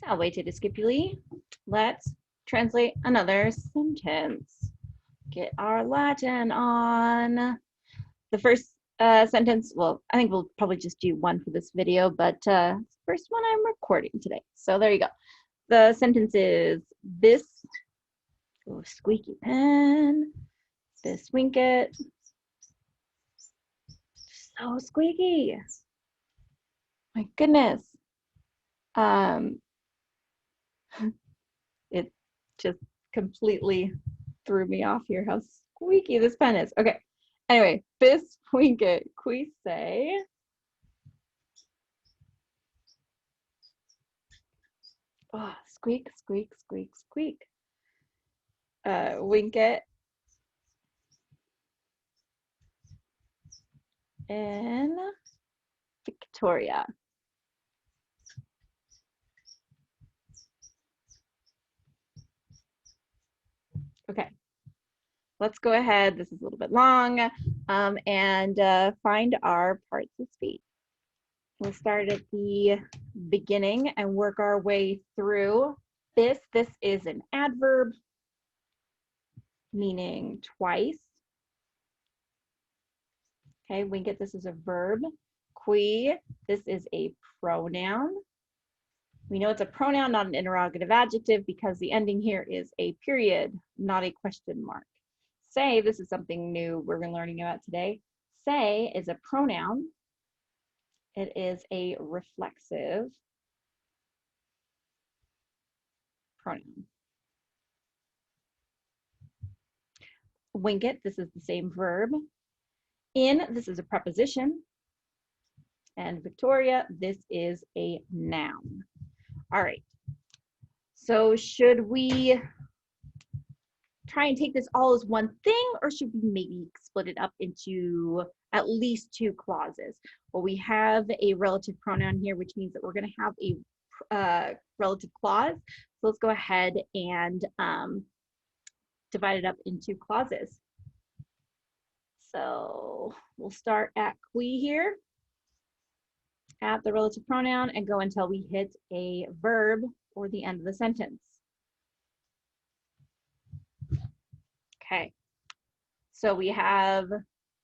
Salve discipuli. Let's translate another sentence. Get our Latin on. The first sentence, well, I think we'll probably just do one for this video, but first one I'm recording today. So there you go. The sentence is this, oh, squeaky pen, this winkit. So squeaky. My goodness. It just completely threw me off here how squeaky this pen is. Okay. Anyway, bis winkit qui say. Oh, squeak, squeak, squeak, squeak. Winkit in Victoria. Okay, let's go ahead. This is a little bit long, and find our parts of speech. We'll start at the beginning and work our way through this. This is an adverb, meaning twice. Okay, winkit, this is a verb. Qui, this is a pronoun. We know it's a pronoun, not an interrogative adjective, because the ending here is a period, not a question mark. Say, this is something new we're learning about today. Say is a pronoun. It is a reflexive pronoun. Winkit, this is the same verb. In, this is a preposition. And Victoria, this is a noun. All right. So should we try and take this all as one thing, or should we maybe split it up into at least two clauses? Well, we have a relative pronoun here, which means that we're going to have a relative clause. So let's go ahead and divide it up into clauses. So we'll start at qui here, at the relative pronoun, and go until we hit a verb or the end of the sentence. Okay, so we have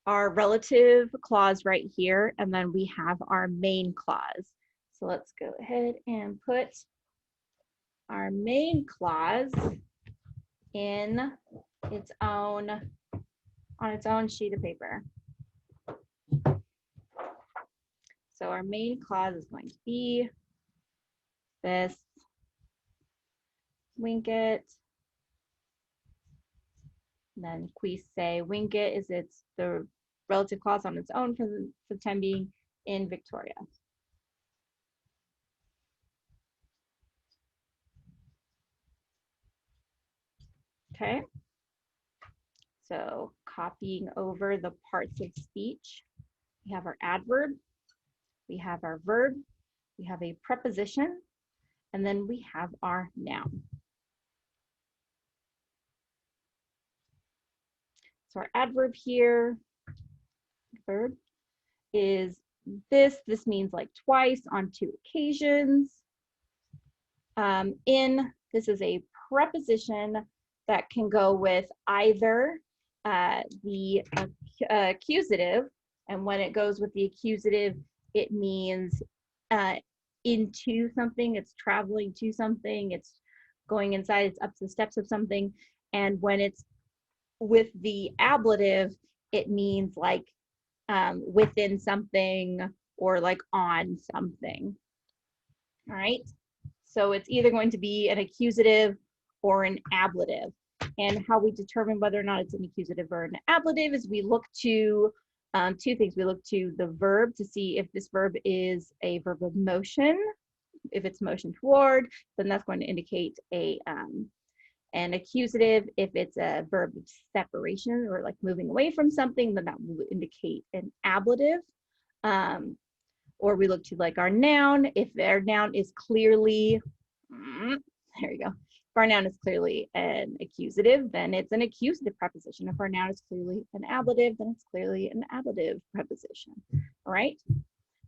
our relative clause right here, and then we have our main clause. So let's go ahead and put our main clause in its own, on its own sheet of paper. So our main clause is going to be this winkit. Then qui say winkit is the relative clause on its own for the time being in Victoria. Okay. So copying over the parts of speech, we have our adverb, we have our verb, we have a preposition, and then we have our noun. So our adverb here, verb, is this. This means like twice, on two occasions. In, this is a preposition that can go with either the accusative, and when it goes with the accusative, it means into something, it's traveling to something, it's going inside, it's up the steps of something. And when it's with the ablative, it means like within something or like on something. All right, so it's either going to be an accusative or an ablative. And how we determine whether or not it's an accusative or an ablative is we look to two things. We look to the verb to see if this verb is a verb of motion. If it's motion toward, then that's going to indicate an accusative. If it's a verb of separation or like moving away from something, then that will indicate an ablative. Or we look to like our noun. If our noun is clearly, there you go. If our noun is clearly an accusative, then it's an accusative preposition. If our noun is clearly an ablative, then it's clearly an ablative preposition. All right.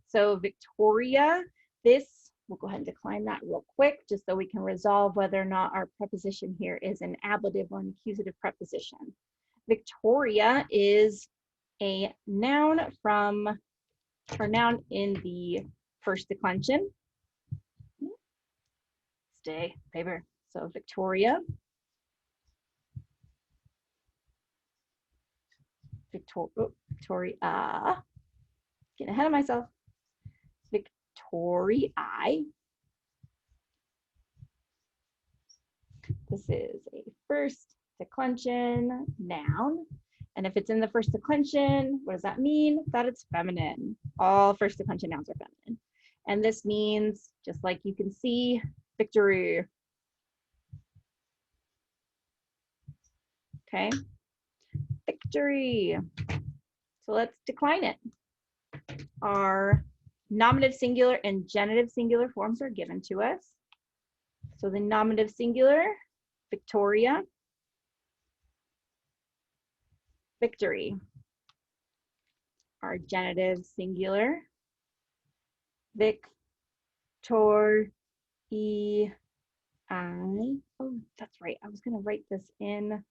So Victoria, this We'll go ahead and decline that real quick, just so we can resolve whether or not our preposition here is an ablative or an accusative preposition. Victoria is a noun noun in the first declension. Stay, paper. So Victoria. Victoria. Getting ahead of myself. Victoriae. This is a first declension noun. And if it's in the first declension, what does that mean? That it's feminine. All first declension nouns are feminine. And this means, just like you can see, victory. Okay, victory. So let's decline it. Our nominative singular and genitive singular forms are given to us. So the nominative singular, Victoria, victory. Our genitive singular, Victorii. Oh, that's right. I was going to write this in.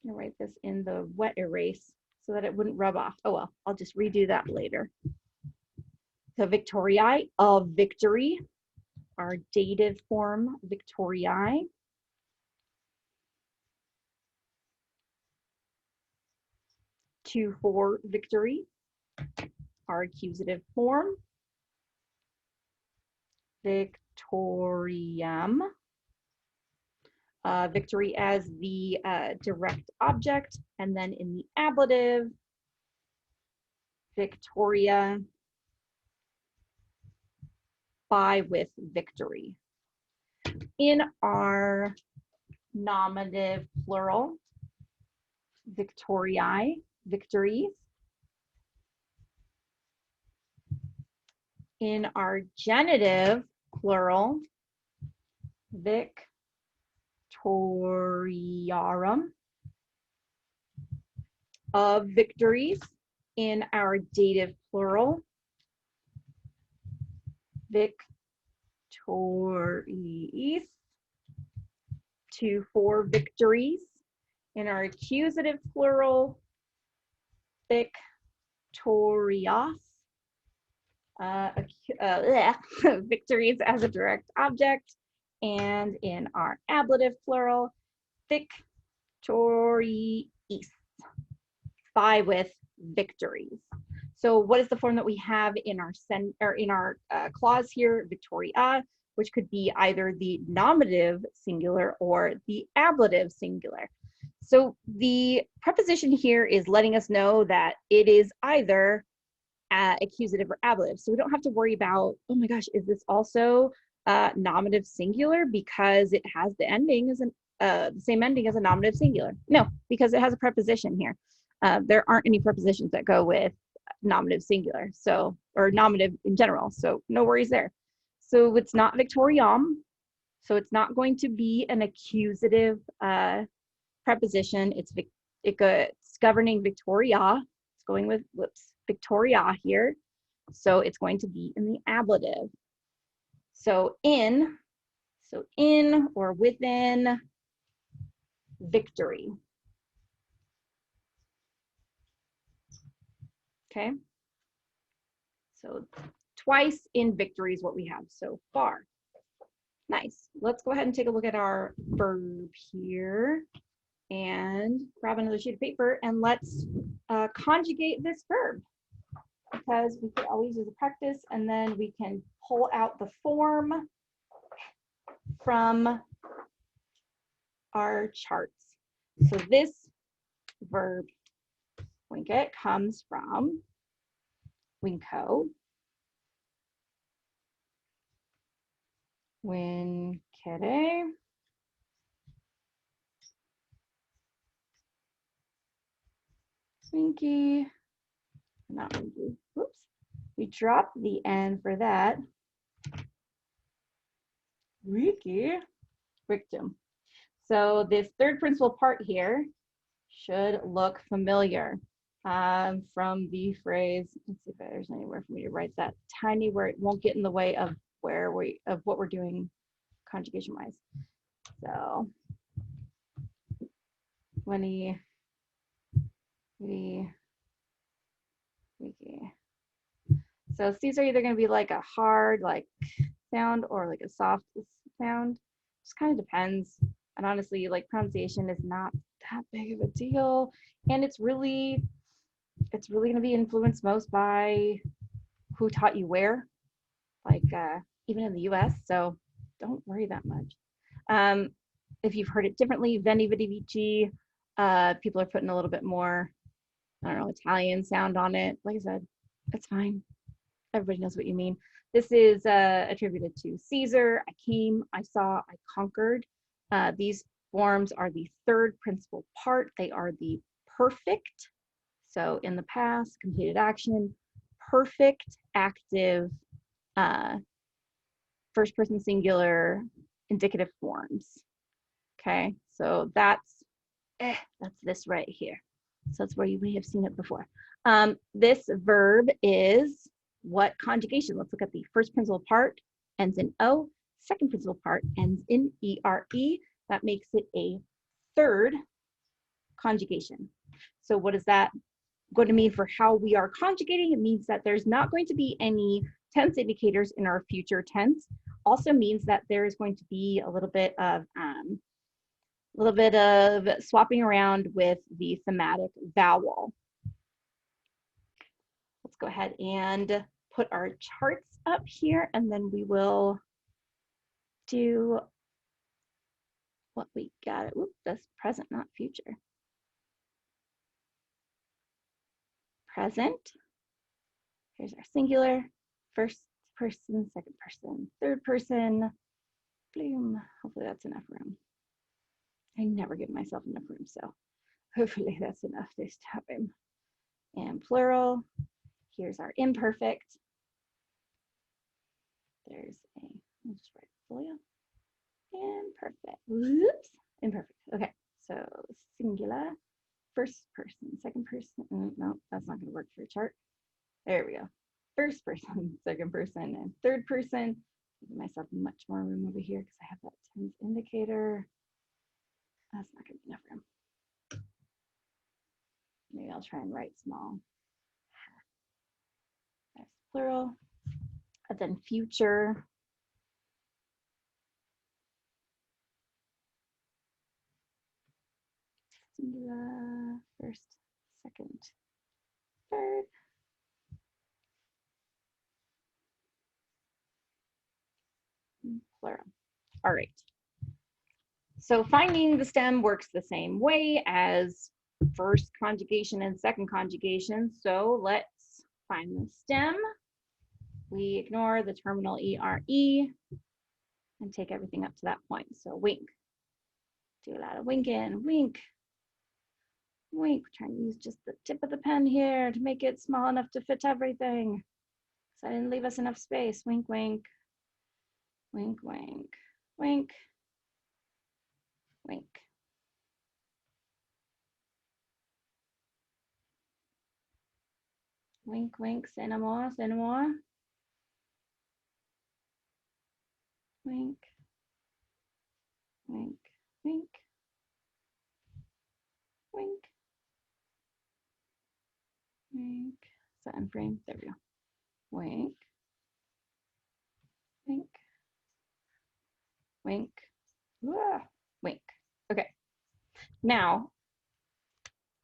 The wet erase so that it wouldn't rub off. Oh well, I'll just redo that later. So Victoriae, of victory. Our dative form, Victoriae. To, for victory. Our accusative form, Victoriam. Victory as the direct object, and then in the ablative, Victoria, by, with victory. In our nominative plural, Victoriae, victories. In our genitive plural, Victoriarum, of victories. In our dative plural, victoriis, to, for victories. In our accusative plural, victorias, victories as a direct object. And in our ablative plural, victoriis, by, with victories. So what is the form that we have in our clause here, Victoria, which could be either the nominative singular or the ablative singular. So the preposition here is letting us know that it is either accusative or ablative. So we don't have to worry about, oh my gosh, is this also nominative singular because it has the ending as the same ending as a nominative singular? No, because it has a preposition here. There aren't any prepositions that go with nominative singular, so, or nominative in general, so no worries there. So it's not Victoriam, so it's not going to be an accusative preposition. It's governing Victoria. It's going with, Victoria here, so it's going to be in the ablative. So in or within victory. Okay, so twice in victory is what we have so far. Nice. Let's go ahead and take a look at our verb here and grab another sheet of paper and let's conjugate this verb, because we could always do the practice and then we can pull out the form from our charts. So this verb, winkit, comes from winko, winkere, winky, not winky, whoops. We dropped the N for that. Wiki, victim. So this third principal part here should look familiar from the phrase. Let's see if there's anywhere for me to write that tiny where it won't get in the way of what we're doing conjugation wise. So wiki. So these are either going to be like a hard like sound or like a soft sound. Just kind of depends. And honestly, like pronunciation is not that big of a deal, and it's really going to be influenced most by who taught you where, like even in the US, so don't worry that much. If you've heard it differently, veni vidi vici, people are putting a little bit more, I don't know, Italian sound on it. Like I said, it's fine. Everybody knows what you mean. This is attributed to Caesar. I came, I saw, I conquered. These forms are the third principal part. They are the perfect. So in the past, completed action, perfect, active, first person singular, indicative forms. Okay, so that's this right here. So that's where you may have seen it before. This verb is what conjugation? Let's look at the first principal part, ends in O. Second principal part ends in ERE. That makes it a third conjugation. So what is that going to mean for how we are conjugating? It means that there's not going to be any tense indicators in our future tense. Also means that there is going to be a little bit of swapping around with the thematic vowel. Let's go ahead and put our charts up here, and then we will do what we got. Oops, that's present, not future. Present. Here's our singular. First person, second person, third person. Bloom. Hopefully that's enough room. I never give myself enough room, so hopefully that's enough this time. And plural. Here's our imperfect. There's a, I'll just write folio. Imperfect. Whoops. Imperfect. Okay, so singular, first person, second person. No, that's not going to work for a chart. There we go. First person, second person, and third person. Give myself much more room over here because I have that tense indicator. That's not going to be enough room. Maybe I'll try and write small. That's plural. And then future. Singular, first, second, third. Plural. All right. So finding the stem works the same way as first conjugation and second conjugation. So let's find the stem. We ignore the terminal ERE and take everything up to that point. So wink. Do a lot of winking. Wink. Wink. We're trying to use just the tip of the pen here to make it small enough to fit everything. So I didn't leave us enough space. Wink, wink. Wink, wink. Wink. Wink. Wink, wink. Say no more. Say no more. Wink. Wink. Wink. Wink. Wink. Is that end frame? There we go. Wink. Wink. Wink. Wink. Okay. Now,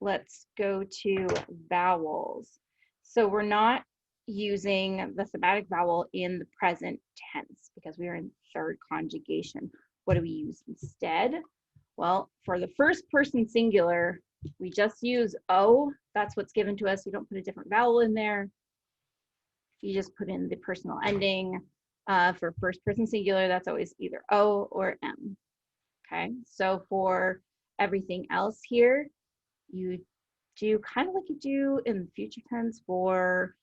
let's go to vowels. So we're not using the thematic vowel in the present tense because we are in third conjugation. What do we use instead? Well, for the first person singular, we just use O. That's what's given to us. You don't put a different vowel in there. You just put in the personal ending. For first person singular, that's always either O or M. Okay, so for everything else here, you do kind of like you do in the future tense for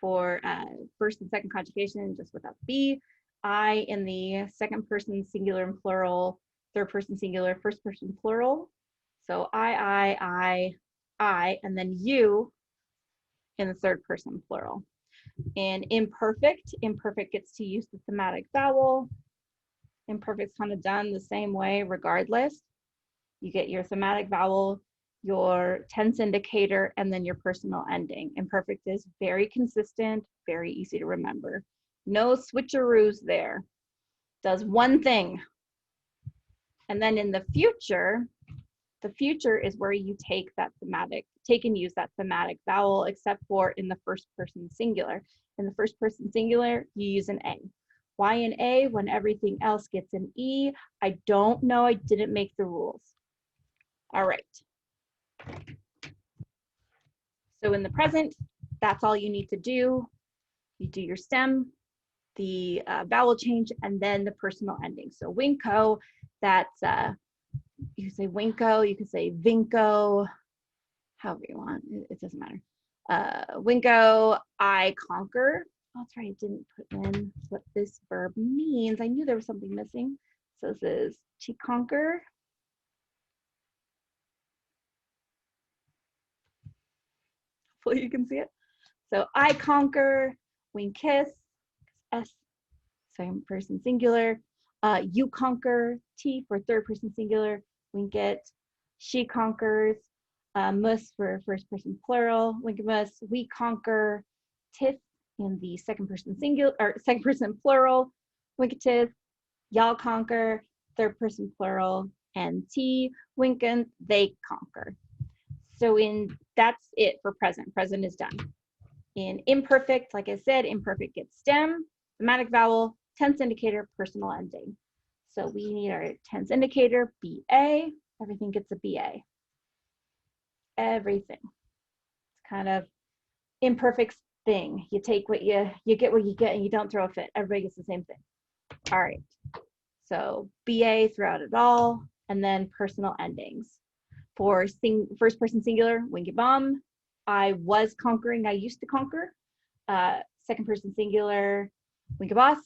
first and second conjugation, just without the B. I in the second person singular and plural, third person singular, first person plural. So I, and then you in the third person plural. In imperfect, imperfect gets to use the thematic vowel. Imperfect's kind of done the same way regardless. You get your thematic vowel, your tense indicator, and then your personal ending. Imperfect is very consistent, very easy to remember. No switcheroos there. Does one thing. And then in the future is where you take and use that thematic vowel, except for in the first person singular. In the first person singular, you use an A. Why an A when everything else gets an E? I don't know, I didn't make the rules. All right. So in the present, that's all you need to do. You do your stem, the vowel change, and then the personal ending. So winko, that's, you can say winko, you can say vinko, however you want, it doesn't matter. Winko, I conquer. Oh, that's right, I didn't put in what this verb means. I knew there was something missing. So this is to conquer. Hopefully you can see it. So I conquer, wing kiss, S, second person singular. You conquer, T for third person singular, wink it. She conquers, mus for first person plural, wink mus. We conquer, tis in the second person singular or second person plural, wink tis. Y'all conquer, third person plural, and T, winkin, they conquer. So that's it for present. Present is done. In imperfect, like I said, imperfect gets stem, thematic vowel, tense indicator, personal ending. So we need our tense indicator, BA. Everything gets a BA. Everything. It's kind of imperfect thing. You take what you get what you get, and you don't throw a fit. Everybody gets the same thing. All right. So BA throughout it all, and then personal endings. For first person singular, winky bomb. I was conquering, I used to conquer. Second person singular, winky boss.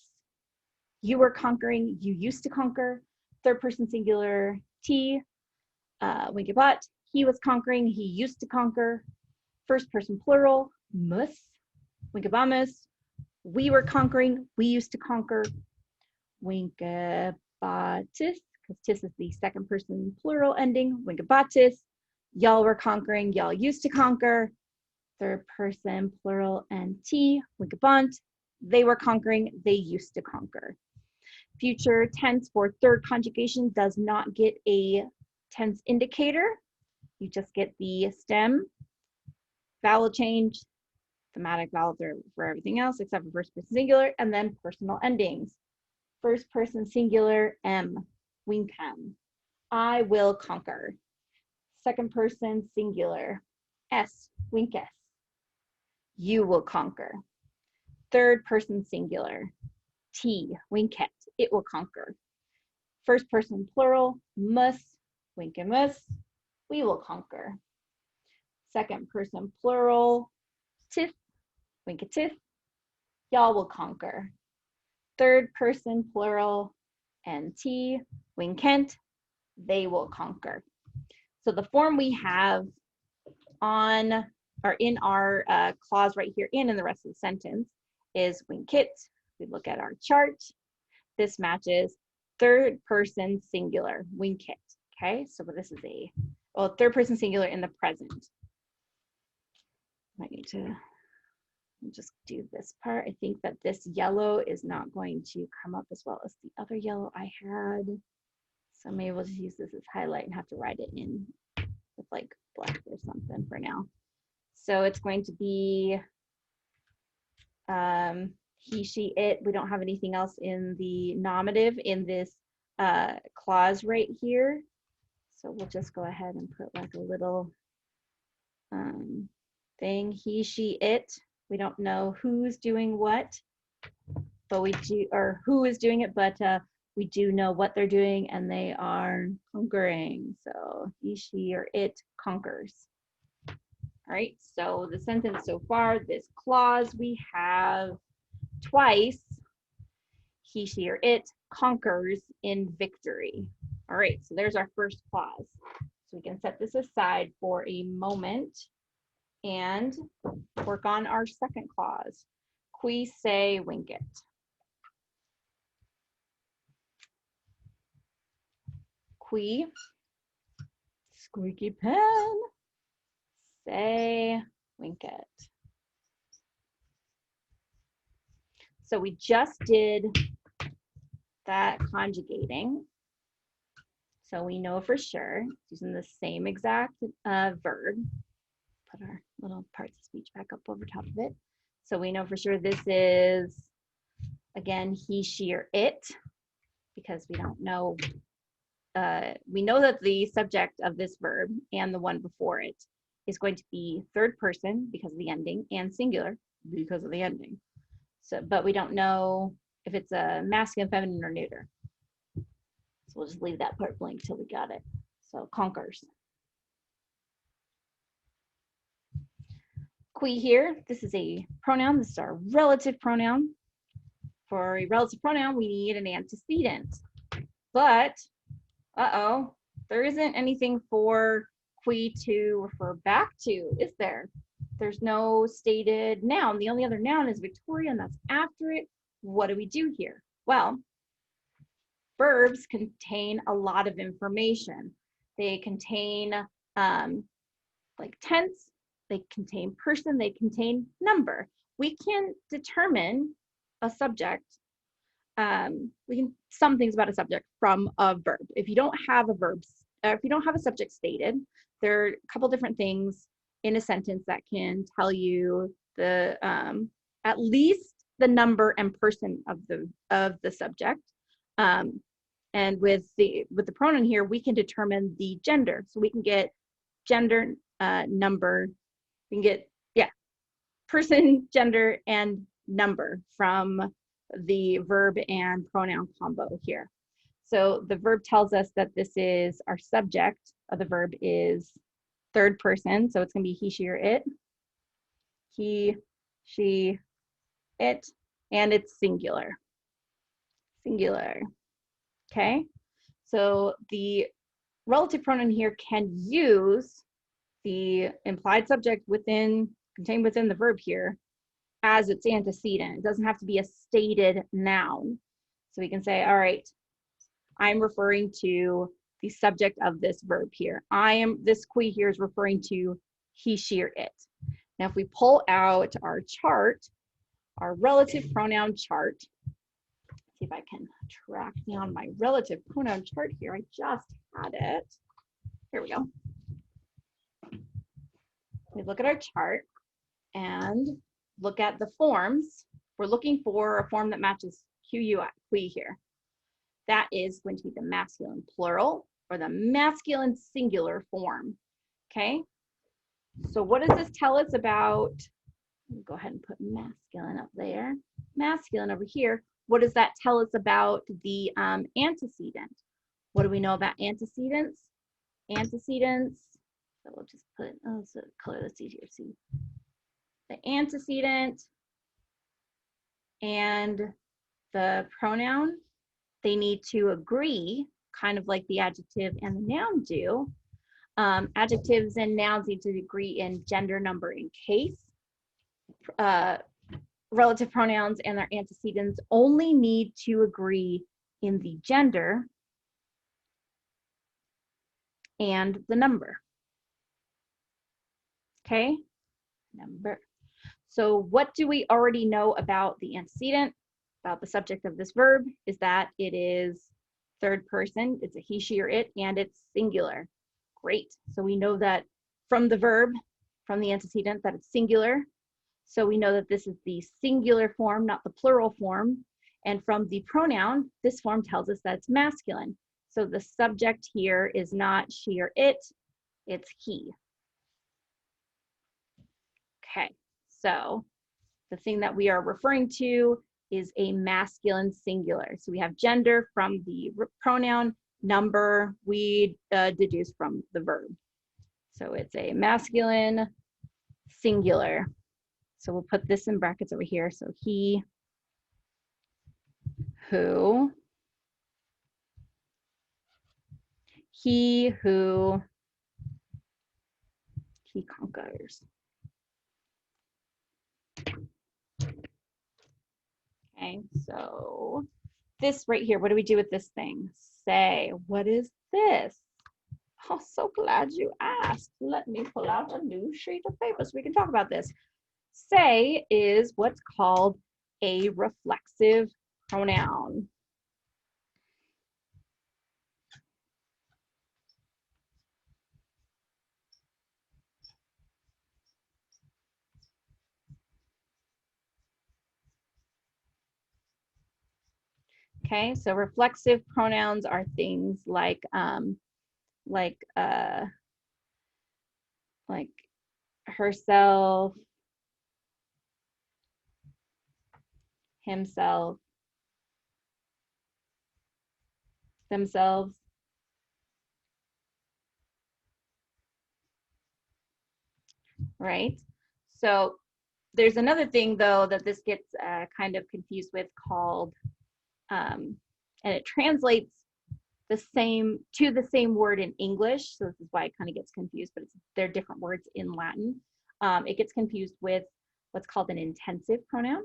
You were conquering, you used to conquer. Third person singular, T, winky bot. He was conquering, he used to conquer. First person plural, mus, winky bomus. We were conquering, we used to conquer. Winky botis, because tis is the second person plural ending, winky botis. Y'all were conquering, y'all used to conquer. Third person plural and T, winky bont. They were conquering, they used to conquer. Future tense for third conjugation does not get a tense indicator. You just get the stem, vowel change, thematic vowels are for everything else except for first person singular, and then personal endings. First person singular, M, winkham. I will conquer. Second person singular, S, winkes. You will conquer. Third person singular, T, winket. It will conquer. First person plural, mus, winkemus. We will conquer. Second person plural, tis, winketis. Y'all will conquer. Third person plural, and T, winkent. They will conquer. So the form we have on or in our clause right here and in the rest of the sentence is winkit. We look at our chart. This matches third person singular, winkit. Okay, so this is third person singular in the present. I need to just do this part. I think that this yellow is not going to come up as well as the other yellow I had. So maybe we'll just use this as highlight and have to write it in with like black or something for now. So it's going to be he, she, it. We don't have anything else in the nominative in this clause right here. So we'll just go ahead and put like a little thing, he, she, it. We don't know who's doing what, but we do, or who is doing it, but we do know what they're doing, and they are conquering. So he, she, or it conquers. All right, so the sentence so far, this clause we have twice, he, she, or it conquers in victory. All right, so there's our first clause. So we can set this aside for a moment and work on our second clause. Qui se vincit. Qui, squeaky pen, se vincit. So we just did that conjugating. So we know for sure, using the same exact verb, put our little parts of speech back up over top of it. So we know for sure this is, again, he, she, or it, because we don't know. We know that the subject of this verb and the one before it is going to be third person because of the ending and singular because of the ending. So, but we don't know if it's a masculine, feminine, or neuter. So we'll just leave that part blank till we got it. So conquers. Qui here, this is a pronoun. This is our relative pronoun. For a relative pronoun, we need an antecedent. But, there isn't anything for qui to refer back to, is there? There's no stated noun. The only other noun is Victoria, and that's after it. What do we do here? Well, verbs contain a lot of information. They contain like tense, they contain person, they contain number. We can determine a subject, some things about a subject from a verb. If you don't have a verb, if you don't have a subject stated, there are a couple different things in a sentence that can tell you the at least the number and person of the subject. And with the pronoun here, we can determine the gender. So we can get gender, number, we can get, person, gender, and number from the verb and pronoun combo here. So the verb tells us that this is, our subject of the verb is third person. So it's going to be he, she, or it. He, she, it, and it's singular. Singular. Okay, so the relative pronoun here can use the implied subject contained within the verb here as its antecedent. It doesn't have to be a stated noun. So we can say, all right, I'm referring to the subject of this verb here. This qui here is referring to he, she, or it. Now, if we pull out our chart, our relative pronoun chart, see if I can track down my relative pronoun chart here. I just had it. Here we go. We look at our chart and look at the forms. We're looking for a form that matches qui here. That is going to be the masculine plural or the masculine singular form. Okay. So what does this tell us about? Go ahead and put masculine up there. Masculine over here. What does that tell us about the antecedent? What do we know about antecedents? Antecedents, so we'll just put, so color that's easier to see. The antecedent and the pronoun, they need to agree, kind of like the adjective and the noun do. Adjectives and nouns need to agree in gender, number, and case. Relative pronouns and their antecedents only need to agree in the gender and the number. Okay, number. So what do we already know about the antecedent, about the subject of this verb, is that it is third person, it's a he, she, or it, and it's singular. Great, so we know that from the verb, from the antecedent, that it's singular. So we know that this is the singular form, not the plural form. And from the pronoun, this form tells us that it's masculine. So the subject here is not she or it, it's he. Okay, so the thing that we are referring to is a masculine singular. So we have gender from the pronoun, number we deduce from the verb. So it's a masculine singular. So we'll put this in brackets over here. So he, who, he conquers. Okay, so this right here, what do we do with this thing? Say, what is this? Oh, so glad you asked. Let me pull out a new sheet of paper so we can talk about this. Say is what's called a reflexive pronoun. Okay, so reflexive pronouns are things like herself, himself, themselves. Right? So there's another thing though that this gets kind of confused with called, and it translates the same word in English. So this is why it kind of gets confused, but they're different words in Latin. It gets confused with what's called an intensive pronoun.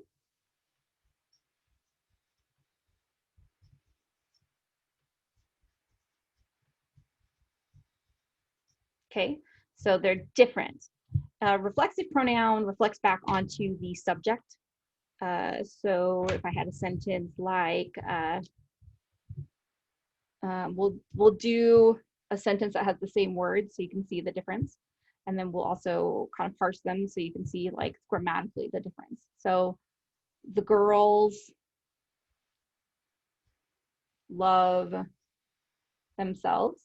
Okay, so they're different. Reflexive pronoun reflects back onto the subject. So if I had a sentence like, we'll do a sentence that has the same word so you can see the difference. And then we'll also kind of parse them so you can see like grammatically the difference. So the girls love themselves.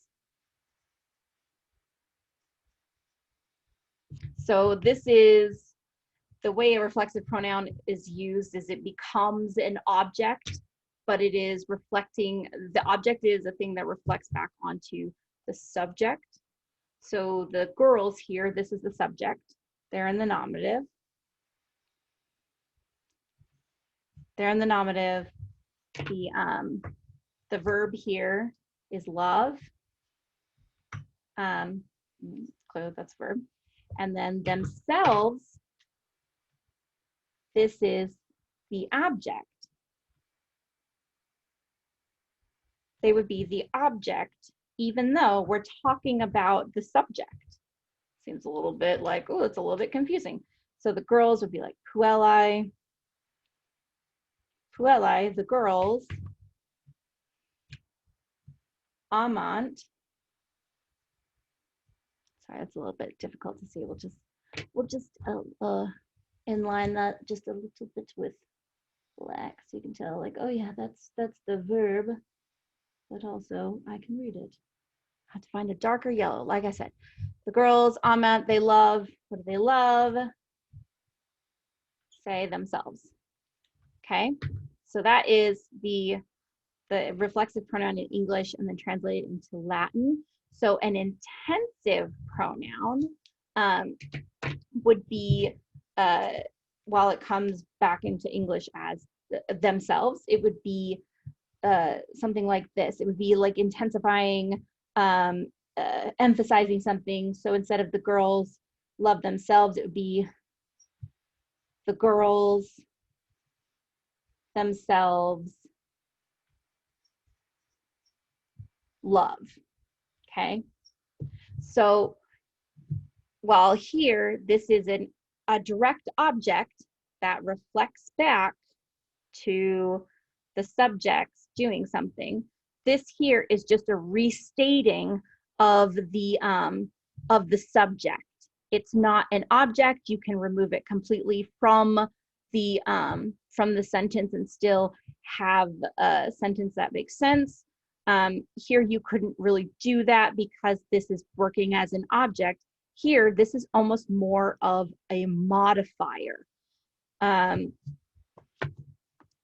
So this is the way a reflexive pronoun is used is it becomes an object, but it is reflecting, the object is a thing that reflects back onto the subject. So the girls here, this is the subject. They're in the nominative. They're in the nominative. The verb here is love. Clearly that's verb. And then themselves, this is the object. They would be the object, even though we're talking about the subject. Seems a little bit like, oh, it's a little bit confusing. So the girls would be like puellae, the girls, amant. Sorry, it's a little bit difficult to see. We'll just inline that just a little bit with black so you can tell like, oh yeah, that's the verb, but also I can read it. I have to find a darker yellow. Like I said, the girls, amant, they love, what do they love? Say themselves. Okay, so that is the reflexive pronoun in English and then translate it into Latin. So an intensive pronoun would be, while it comes back into English as themselves, it would be something like this. It would be like intensifying, emphasizing something. So instead of the girls love themselves, it would be the girls themselves love. Okay. So while here, this is a direct object that reflects back to the subjects doing something. This here is just a restating of the subject. It's not an object. You can remove it completely from the sentence and still have a sentence that makes sense. Here you couldn't really do that because this is working as an object. Here, this is almost more of a modifier. And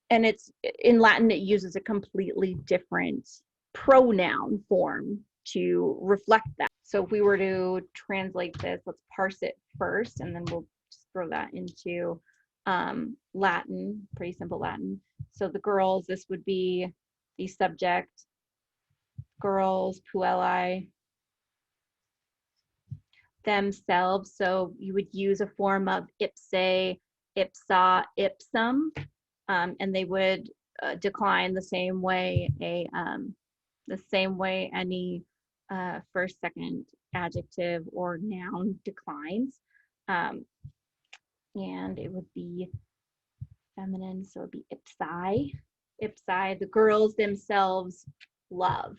it's in Latin, it uses a completely different pronoun form to reflect that. So if we were to translate this, let's parse it first, and then we'll just throw that into Latin, pretty simple Latin. So the girls, this would be the subject, girls, puellae, themselves. So you would use a form of ipse, ipsa, ipsum. and they would decline the same way any first, second adjective or noun declines. And it would be feminine, so it would be ipsi. Ipsi, the girls themselves love.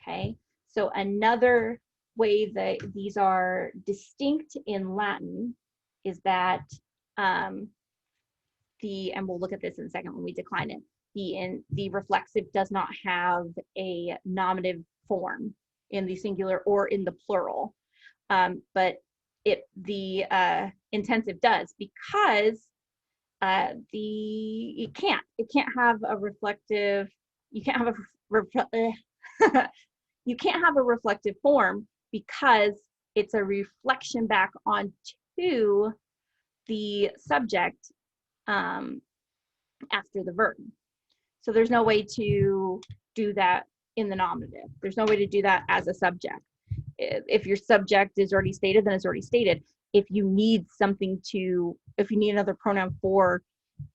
Okay, so another way that these are distinct in Latin is that and we'll look at this in a second when we decline it, the reflexive does not have a nominative form in the singular or in the plural, but the intensive does, because it can't have a reflective, you can't have you can't have a reflective form because it's a reflection back onto the subject after the verb. So there's no way to do that in the nominative. There's no way to do that as a subject. If your subject is already stated, then it's already stated. If you need another pronoun for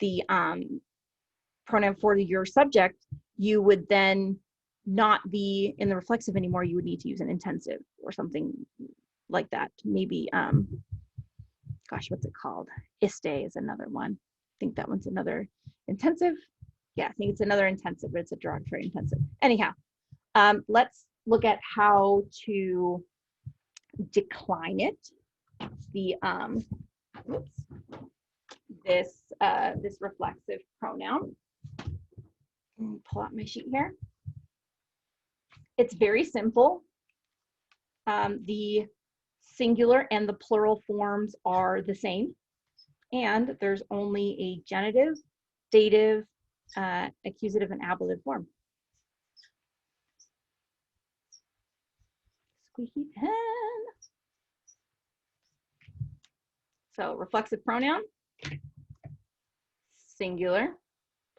the your subject, you would then not be in the reflexive anymore. You would need to use an intensive or something like that. Maybe, gosh, what's it called? Iste is another one. I think that one's another intensive. Yeah, I think it's another intensive, but it's a derogatory intensive. Anyhow, let's look at how to decline it. This reflexive pronoun. Pull out my sheet here. It's very simple. The singular and the plural forms are the same, and there's only a genitive, dative, accusative, and ablative form. Squeaky pen. So reflexive pronoun, singular,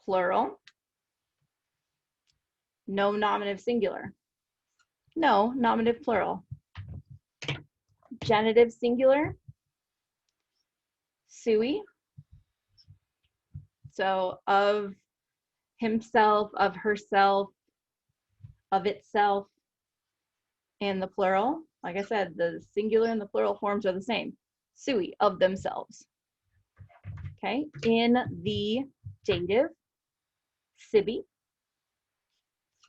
plural, no nominative singular, no nominative plural, genitive singular, sui, so of himself, of herself, of itself, and the plural. Like I said, the singular and the plural forms are the same. Sui, of themselves. Okay, in the dative, sibi,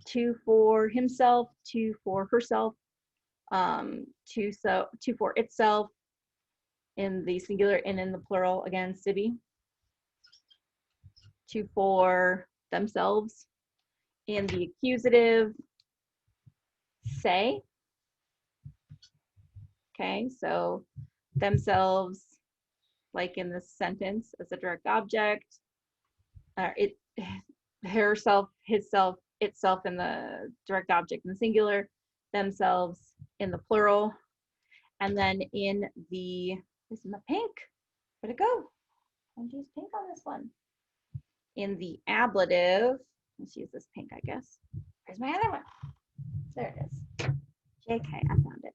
two for himself, two for herself, two for itself in the singular, and in the plural, again, sibi, two for themselves. In the accusative, se. Okay, so themselves, like in this sentence, as a direct object, herself, hisself, itself in the direct object in the singular, themselves in the plural. And then in the, this is my pink, where'd it go? I'll use pink on this one. In the ablative, let's use this pink, I guess. Where's my other one? There it is. JK, I found it.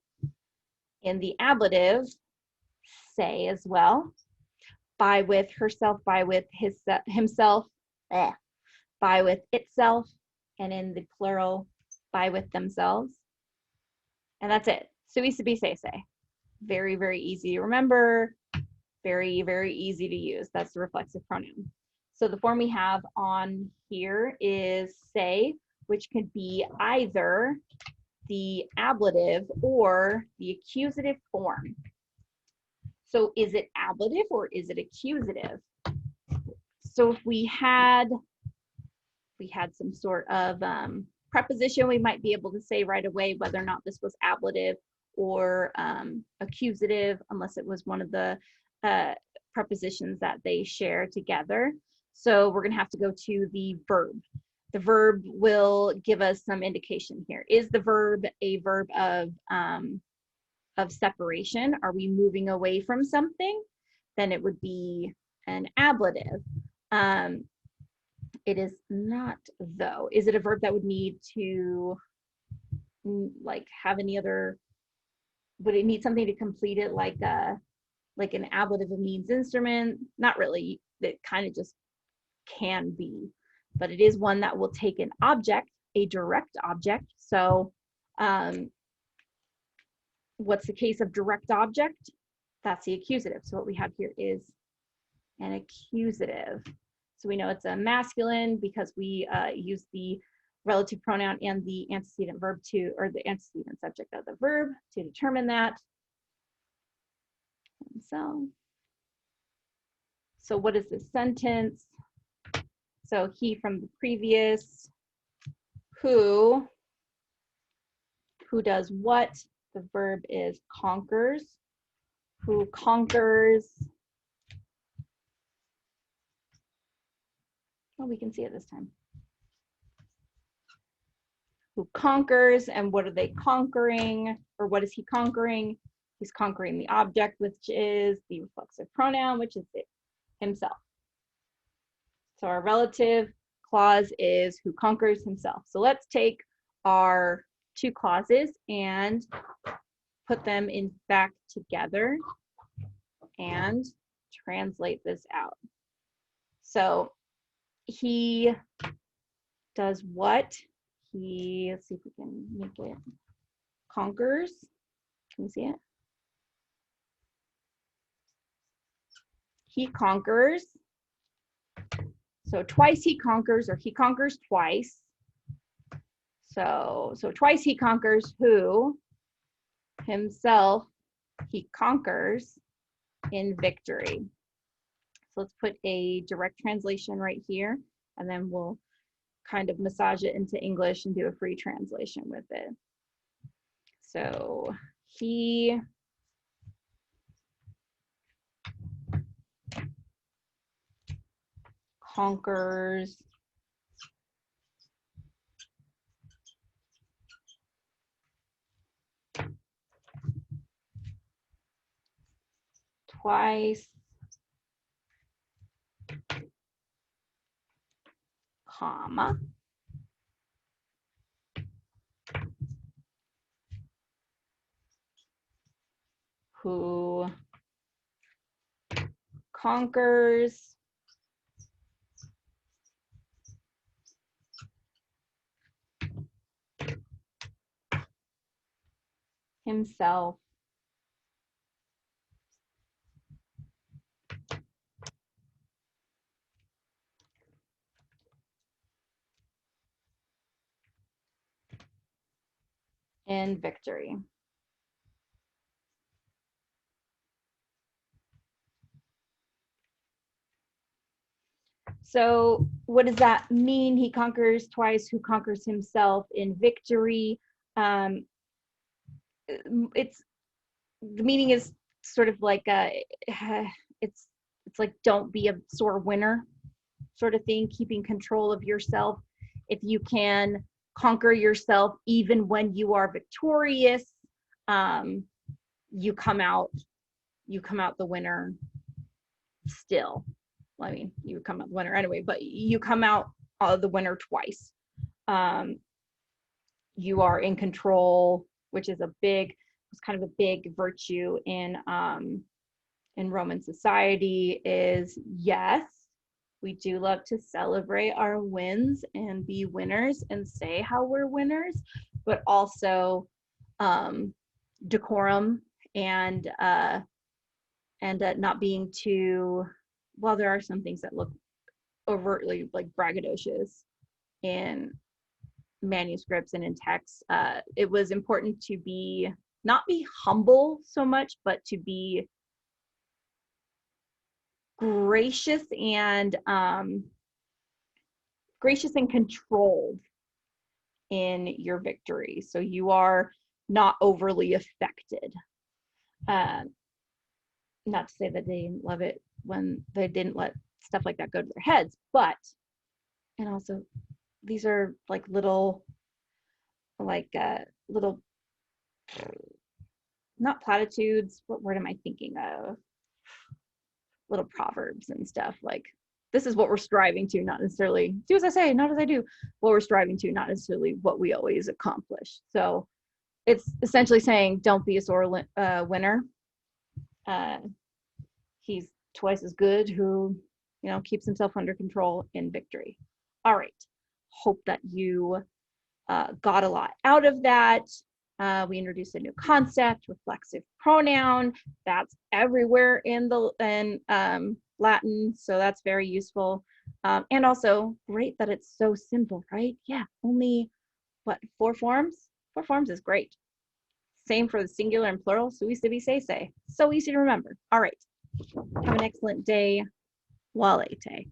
In the ablative, say as well. By with herself, by with himself, by with itself, and in the plural, by with themselves. And that's it. Sui, sibi, say. Very, very easy to remember. Very, very easy to use. That's the reflexive pronoun. So the form we have on here is say, which could be either the ablative or the accusative form. So is it ablative or is it accusative? So if we had some sort of preposition, we might be able to say right away whether or not this was ablative or accusative, unless it was one of the prepositions that they share together. So we're gonna have to go to the verb. The verb will give us some indication here. Is the verb a verb of separation? Are we moving away from something? Then it would be an ablative. It is not, though. Is it a verb that would need to like have any other, would it need something to complete it, like an ablative of means instrument? Not really. It kind of just can be, but it is one that will take an object, a direct object. So what's the case of direct object? That's the accusative. So what we have here is an accusative. So we know it's a masculine because we use the relative pronoun and the antecedent verb to, or the antecedent subject of the verb to determine that. And so what is this sentence? So he from the previous, who does what? The verb is conquers. Who conquers? Oh, we can see it this time. Who conquers, and what are they conquering? Or what is he conquering? He's conquering the object, which is the reflexive pronoun, which is it, himself. So our relative clause is who conquers himself. So let's take our two clauses and put them in back together and translate this out. So he does what? Let's see if we can make it, conquers. Can you see it? He conquers. So twice he conquers, or he conquers twice. So twice he conquers who? Himself. He conquers in victory. So let's put a direct translation right here, and then we'll kind of massage it into English and do a free translation with it. So he conquers twice, comma, who conquers himself in victory. So what does that mean? He conquers twice, who conquers himself in victory. It's, the meaning is sort of like it's like don't be a sore winner sort of thing, keeping control of yourself. If you can conquer yourself even when you are victorious, you come out the winner still. I mean, you come out the winner anyway, but you come out the winner twice. You are in control, which is it's kind of a big virtue in Roman society. Is yes, we do love to celebrate our wins and be winners and say how we're winners, but also decorum and not being too, well, there are some things that look overtly like braggadocious in manuscripts and in texts. It was important to not be humble so much, but to be gracious and controlled in your victory. So you are not overly affected. Not to say that they didn't love it when they didn't let stuff like that go to their heads, but, and also these are like little, not platitudes, what word am I thinking of? Little proverbs and stuff. Like, this is what we're striving to, not necessarily do as I say, not as I do. What we're striving to, not necessarily what we always accomplish. So it's essentially saying, don't be a sore winner. He's twice as good who keeps himself under control in victory. All right. Hope that you got a lot out of that. We introduced a new concept, reflexive pronoun. That's everywhere in Latin, so that's very useful. And also great that it's so simple, right? Yeah, only what, 4 forms? 4 forms is great. Same for the singular and plural, sui, sibi, say. So easy to remember. All right. Have an excellent day. Walete.